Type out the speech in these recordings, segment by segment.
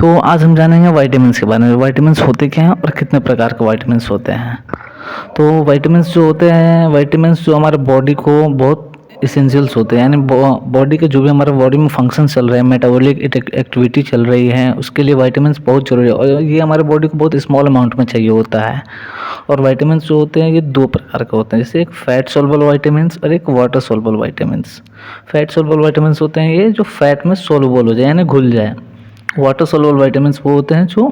तो आज हम जानेंगे वाइटामिन्स के बारे में। वाइटामिन्स होते क्या हैं और कितने प्रकार के वाइटामिन्स होते हैं। तो वाइटामिन्स जो होते हैं, वाइटामिन्स जो हमारे बॉडी को बहुत इसेंशियल्स होते हैं, यानी बॉडी के जो भी हमारे बॉडी में फंक्शन चल रहे हैं, मेटाबॉलिक एक्टिविटी चल रही है, उसके लिए वाइटामिन्स बहुत ज़रूरी है। और ये हमारे बॉडी को बहुत स्मॉल अमाउंट में चाहिए होता है। और वाइटामिन्स जो होते हैं ये दो प्रकार के होते हैं, जैसे एक फैट सोल्युबल वाइटामिन्स और एक water soluble vitamins. Fat soluble vitamins होते हैं ये जो फैट में सोल्युबल हो जाए, यानी घुल जाए। वाटर सोल्युबल वाइटामिन्स वो होते हैं जो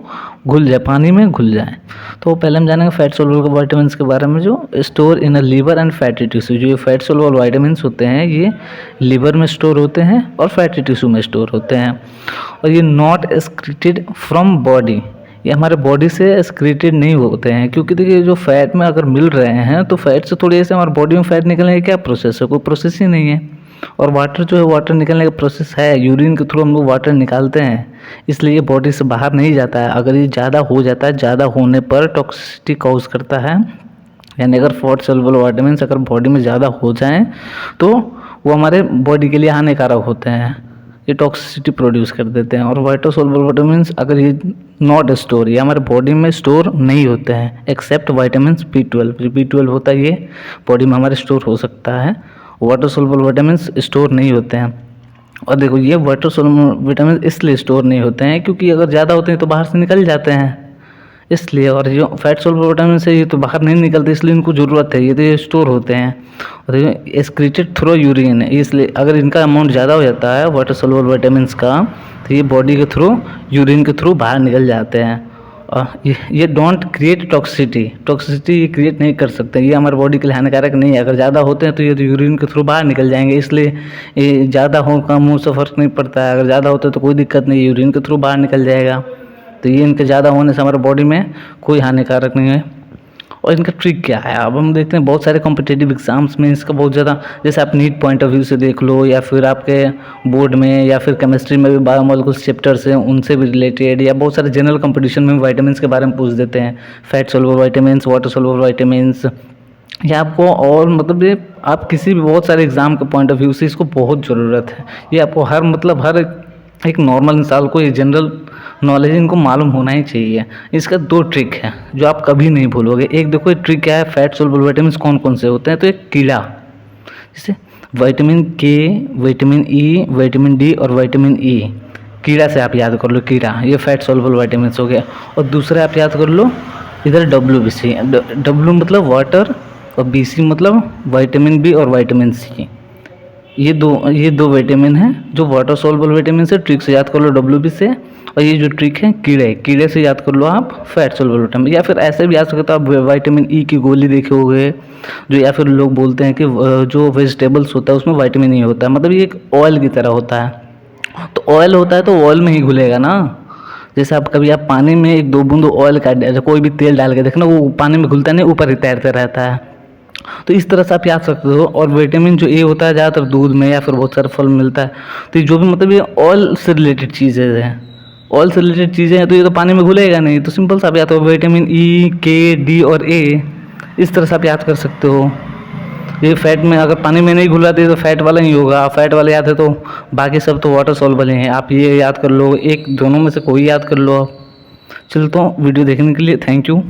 घुल जाए, पानी में घुल जाए। तो पहले हम जानेंगे फैट सोल्युबल वाइटामिन्स के बारे में, जो store in a liver and fatty tissue. जो ये फैट सोल्युबल वाइटामिन्स होते हैं ये लीवर में स्टोर होते हैं और फैटी टिश्यू में स्टोर होते हैं। और ये नॉट एक्सक्रीटेड फ्रॉम बॉडी, ये हमारे बॉडी से एक्सक्रीटेड नहीं होते हैं, क्योंकि देखिए जो फैट में अगर मिल रहे हैं तो फैट से थोड़ी ऐसे हमारे बॉडी में फैट निकलने का क्या प्रोसेस है, कोई प्रोसेस ही नहीं है। और वाटर जो है, वाटर निकलने का प्रोसेस है, यूरिन के थ्रू हम लोग वाटर निकालते हैं, इसलिए ये बॉडी से बाहर नहीं जाता है। अगर ये ज़्यादा हो जाता है, ज़्यादा होने पर टॉक्सिसिटी कॉज करता है, यानी अगर फैट सोल्युबल वाइटामिन्स अगर बॉडी में ज़्यादा हो जाएं तो वो हमारे बॉडी के लिए हानिकारक होते हैं, ये टॉक्सिसिटी प्रोड्यूस कर देते हैं। और वाटर सोल्युबल वाइटामिन्स अगर ये नॉट स्टोर, ये हमारे बॉडी में स्टोर नहीं होते हैं, एक्सेप्ट वाइटामिन्स B12। जो B12 होता है ये बॉडी में हमारे स्टोर हो सकता है, वाटर सोल्युबल विटामिन्स स्टोर नहीं होते हैं। और देखो ये वाटर सोल्युबल विटामिन इसलिए स्टोर नहीं होते हैं क्योंकि अगर ज़्यादा होते हैं तो बाहर से निकल जाते हैं, इसलिए। और जो फैट सोल्युबल विटामिन है ये तो बाहर नहीं निकलते, इसलिए इनको ज़रूरत है, ये तो ये स्टोर होते हैं। और ये एक्सक्रीटेड थ्रू यूरिन है, इसलिए अगर इनका अमाउंट ज़्यादा हो जाता है वाटर सोल्युबल विटामिन्स का, तो ये बॉडी के थ्रू, यूरिन के थ्रू बाहर निकल जाते हैं। ये डोंट क्रिएट टॉक्सिसिटी ये क्रिएट नहीं कर सकते, ये हमारे बॉडी के लिए हानिकारक नहीं है। अगर ज़्यादा होते हैं तो ये तो यूरिन के थ्रू बाहर निकल जाएंगे, इसलिए ये ज़्यादा हो कम हो से फ़र्क नहीं पड़ता है। अगर ज़्यादा होते हैं तो कोई दिक्कत नहीं, यूरिन के थ्रू बाहर निकल जाएगा, तो ये इनके ज़्यादा होने से हमारे बॉडी में कोई हानिकारक नहीं है। और इनका ट्रिक क्या है, अब हम देखते हैं बहुत सारे कॉम्पिटिटिव एग्जाम्स में इसका बहुत ज़्यादा, जैसे आप नीट पॉइंट ऑफ व्यू से देख लो, या फिर आपके बोर्ड में, या फिर केमिस्ट्री में भी बायोमोलिकुलर चैप्टर्स हैं उनसे भी रिलेटेड, या बहुत सारे जनरल कंपटीशन में वाइटामिन्स के बारे में पूछ देते हैं, fat soluble vitamins, water soluble vitamins, या आपको और मतलब ये आप किसी भी बहुत सारे एग्ज़ाम के पॉइंट ऑफ व्यू से इसको बहुत ज़रूरत है। ये आपको हर एक नॉर्मल इंसान को ये जनरल नॉलेज इनको मालूम होना ही चाहिए। इसका दो ट्रिक है जो आप कभी नहीं भूलोगे। एक देखो ये ट्रिक क्या है, फैट सोल्युबल विटामिन्स कौन कौन से होते हैं, तो एक कीड़ा, जैसे विटामिन के, विटामिन ई, विटामिन डी और विटामिन ई, कीड़ा से आप याद कर लो, कीड़ा, ये फैट सोल्युबल विटामिन्स हो गया। और दूसरा आप याद कर लो इधर WBC, डब्ल्यू मतलब वाटर और BC मतलब विटामिन बी और विटामिन सी। ये दो विटामिन हैं जो वाटर सोल्युबल विटामिन से, ट्रिक से याद कर लो WB से। और ये जो ट्रिक है कीड़े से याद कर लो आप फैट सोल्युबल विटामिन। या फिर ऐसे भी याद सकते हो आप, विटामिन ई की गोली देखे होंगे जो, या फिर लोग बोलते हैं कि जो वेजिटेबल्स होता है उसमें विटामिन ई होता है, मतलब ये एक ऑयल की तरह होता है। तो ऑयल होता है तो ऑयल में ही घुलेगा ना, जैसे आप कभी आप पानी में एक दो बूंद ऑयल का, कोई भी तेल डाल के देखना, वो पानी में घुलता नहीं, ऊपर ही तैरते रहता है। तो इस तरह से आप याद सकते हो। और विटामिन जो ए होता है ज़्यादातर दूध में या फिर बहुत सारे फल में मिलता है। तो जो भी मतलब ये ऑयल से रिलेटेड चीज़ें हैं, ऑयल से रिलेटेड चीज़ें हैं, तो ये तो पानी में घुलेगा नहीं। तो सिंपल सा आप याद करो विटामिन ई, के, डी और ए, इस तरह से आप याद कर सकते हो। ये फैट में अगर पानी में नहीं घुलाते तो फैट वाला ही होगा, फैट वाला याद है तो बाकी सब तो वाटर सोल्युबल हैं। आप ये याद कर लो, एक दोनों में से कोई याद कर लो। चलता हूँ, वीडियो देखने के लिए थैंक यू।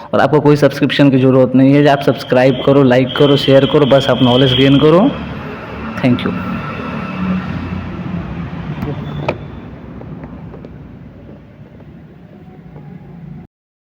और आपको कोई सब्सक्रिप्शन की ज़रूरत नहीं है, आप सब्सक्राइब करो, लाइक करो, शेयर करो, बस आप नॉलेज गेन करो। Thank you.